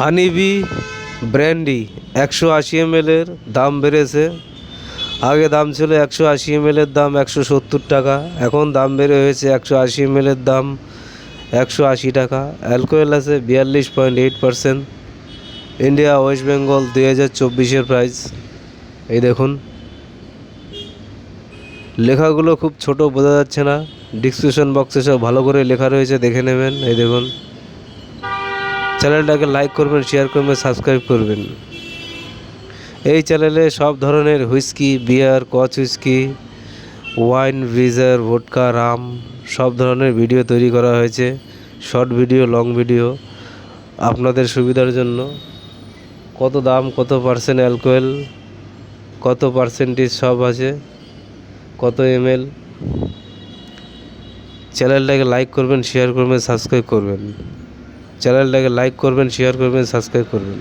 Honeybee brandy 180 ml এর দাম বেড়েছে। আগে দাম ছিল 180 ml এর দাম 170 টাকা, এখন দাম বেড়ে হয়েছে 180 ml এর দাম 180 টাকা। অ্যালকোহল আছে 42.8%। ইন্ডিয়া ওয়েস্ট বেঙ্গল 2024-এর প্রাইস। এই দেখুন, লেখাগুলো খুব ছোট, বোঝা যাচ্ছে না। ডিসক্রিপশন বক্সে সব ভালো করে লেখা রয়েছে, দেখে নেবেন। এই দেখুন, চ্যানেলটাকে লাইক করবেন, শেয়ার করবেন, সাবস্ক্রাইব করবেন। এই চ্যানেলে সব ধরনের হুইস্কি, বিয়ার, কচ হুইস্কি, ওয়াইন, ব্রিজার, ভোডকা, রাম সব ধরনের ভিডিও তৈরি করা হয়েছে। শর্ট ভিডিও, লং ভিডিও আপনাদের সুবিধার জন্য। কত দাম, কত পার্সেন্ট অ্যালকোহল, কত পার্সেন্টেজ সব আছে, কত ml। চ্যানেলটাকে লাইক করবেন, শেয়ার করবেন, সাবস্ক্রাইব করবেন। চ্যানেলটাকে লাইক করবেন, শেয়ার করবেন, সাবস্ক্রাইব করবেন।